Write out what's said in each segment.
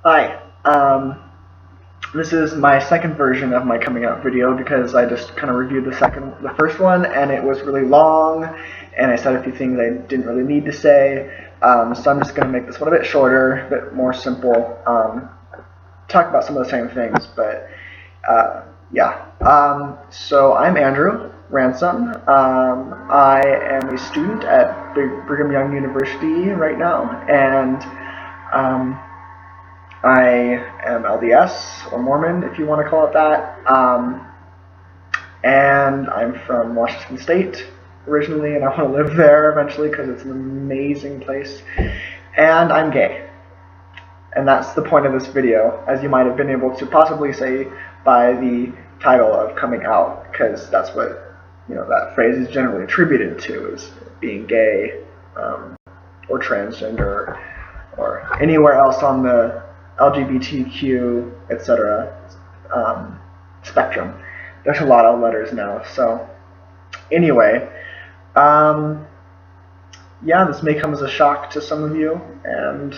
Hi. This is my second version of my coming out video because I just kind of reviewed the first one, and it was really long, and I said a few things I didn't really need to say. So I'm just going to make this one a bit shorter, a bit more simple. Talk about some of the same things, but yeah. So I'm Andrew Ransom. I am a student at Brigham Young University right now, and um, I am LDS or Mormon, if you want to call it that. And I'm from Washington State originally, and I want to live there eventually because it's an amazing place. And I'm gay. And that's the point of this video, as you might have been able to possibly say by the title of coming out, because that's what that phrase is generally attributed to, is being gay, or transgender, or anywhere else on the LGBTQ, etc. Spectrum. There's a lot of letters now. So anyway, yeah, this may come as a shock to some of you, and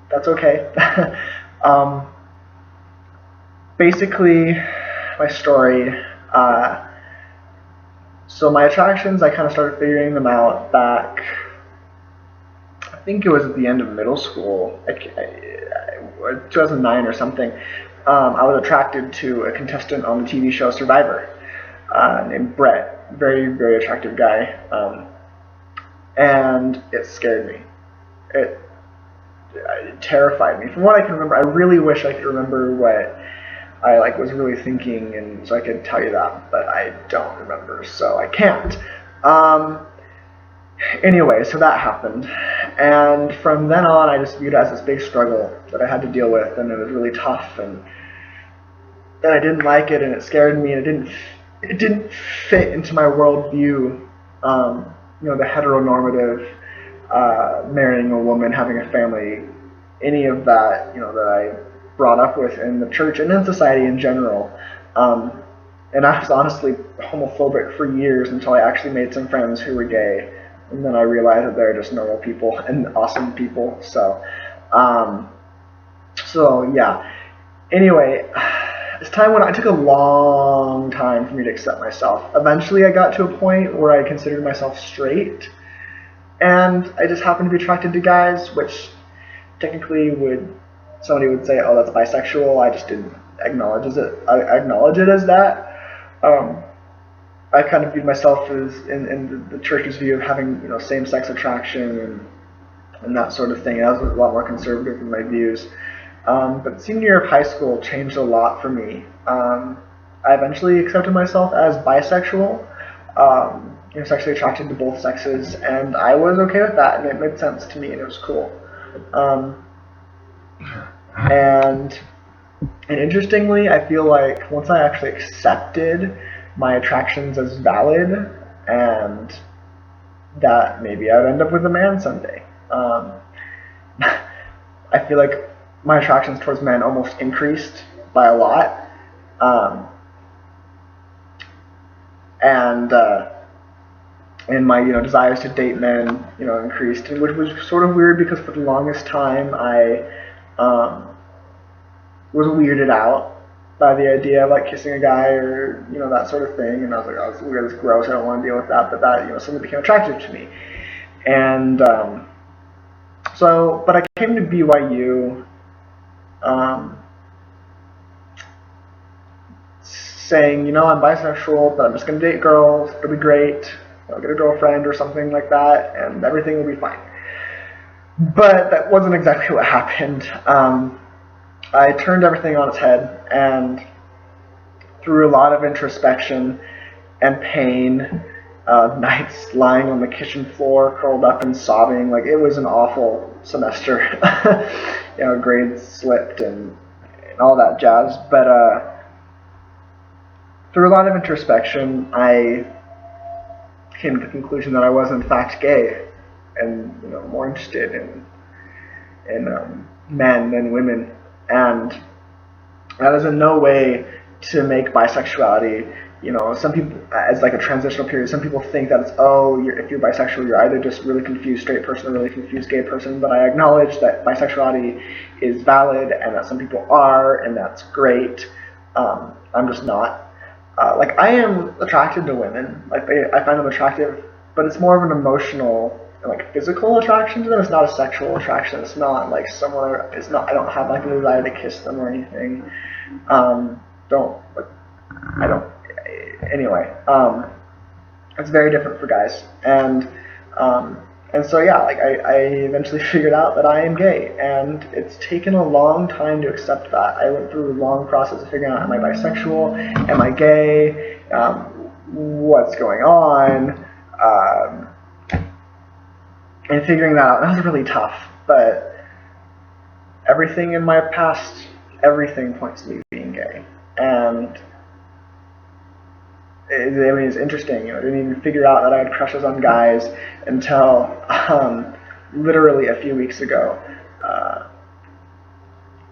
that's okay. um, Basically, my story. So my attractions, I kind of started figuring them out back. I think it was at the end of middle school, 2009 or something. I was attracted to a contestant on the TV show Survivor, named Brett. Very, very attractive guy. And it scared me. It terrified me. From what I can remember, I really wish I could remember what I was really thinking, and so I could tell you that, but I don't remember, so I can't. Anyway, so that happened, and from then on, I just viewed it as this big struggle that I had to deal with, and it was really tough, and I didn't like it, and it scared me, and it didn't fit into my worldview. The heteronormative, marrying a woman, having a family, any of that, that I brought up with in the church and in society in general. And I was honestly homophobic for years until I actually made some friends who were gay, and then I realized that they're just normal people and awesome people. So yeah. Anyway, this time when it took a long time for me to accept myself. Eventually, I got to a point where I considered myself straight, and I just happened to be attracted to guys, which technically somebody would say, oh, that's bisexual. I just didn't acknowledge it. I acknowledge it as that. I kind of viewed myself as in the church's view of having same-sex attraction and that sort of thing. And I was a lot more conservative in my views. But senior year of high school changed a lot for me. I eventually accepted myself as bisexual, sexually attracted to both sexes, and I was okay with that, and it made sense to me, and it was cool. And interestingly, I feel like once I actually accepted my attractions as valid, and that maybe I'd end up with a man someday, I feel like my attractions towards men almost increased by a lot. And my desires to date men increased, which was sort of weird because for the longest time I was weirded out by the idea of kissing a guy or that sort of thing, and I was like, oh, it's weird, it's gross, I don't want to deal with that. But that suddenly became attractive to me, and but I came to BYU saying, I'm bisexual, but I'm just going to date girls. It'll be great. I'll get a girlfriend or something like that, and everything will be fine. But that wasn't exactly what happened. I turned everything on its head, and through a lot of introspection and pain, nights lying on the kitchen floor, curled up and sobbing, it was an awful semester. Grades slipped and all that jazz. But through a lot of introspection, I came to the conclusion that I was in fact gay, and more interested in men than women, and that is in no way to make bisexuality some people, as like a transitional period, some people think that it's, oh, if you're bisexual, you're either just really confused straight person or really confused gay person. But I acknowledge that bisexuality is valid and that some people are, and that's great. I'm just not. Like, I am attracted to women. Like, I find them attractive, but it's more of an emotional, like, physical attraction to them. It's not a sexual attraction. It's not like someone. It's not. I don't have like a desire to kiss them or anything. I don't. Anyway, it's very different for guys, and so yeah, like I eventually figured out that I am gay, and it's taken a long time to accept that. I went through a long process of figuring out, am I bisexual, am I gay, what's going on, and figuring that out. That was really tough, but everything in my past, everything points to me being gay, and it's interesting. I didn't even figure out that I had crushes on guys until literally a few weeks ago.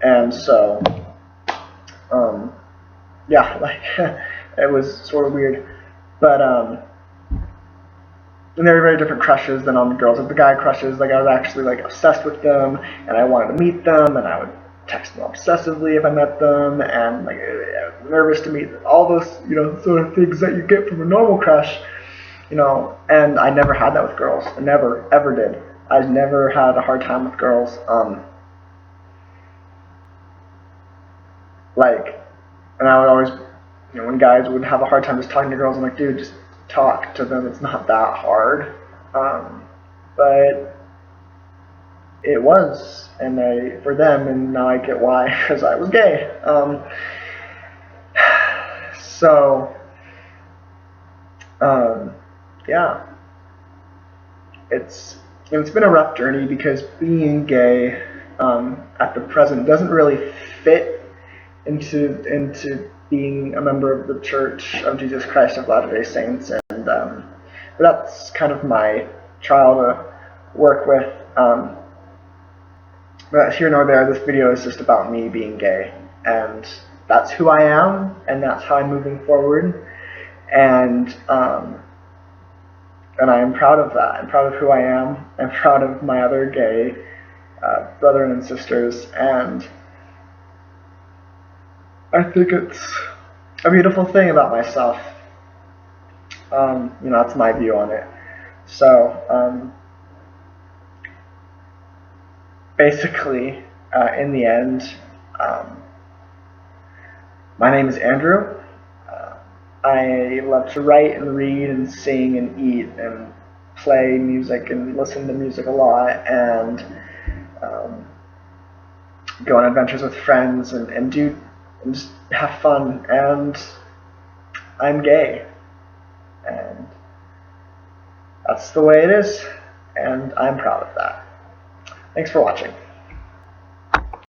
And so, yeah, like it was sort of weird. But and they were very different crushes than on the girls. Like the guy crushes, like I was actually like obsessed with them, and I wanted to meet them, and I would text them obsessively if I met them, and like nervous to meet them. All those sort of things that you get from a normal crush, and I never had that with girls. I never ever did. I never had a hard time with girls. And I would always, when guys would have a hard time just talking to girls, I'm like, dude, just talk to them. It's not that hard. But it was, and for them, and now I get why, because I was gay. So, yeah, it's been a rough journey because being gay at the present doesn't really fit into being a member of the Church of Jesus Christ of Latter-day Saints, and but that's kind of my trial to work with. But here nor there, this video is just about me being gay, and that's who I am, and that's how I'm moving forward, and I am proud of that. I'm proud of who I am. I'm proud of my other gay brethren and sisters, and I think it's a beautiful thing about myself. That's my view on it. So, basically, in the end, my name is Andrew. I love to write and read and sing and eat and play music and listen to music a lot, and go on adventures with friends and just have fun. And I'm gay, and that's the way it is, and I'm proud of that. Thanks for watching.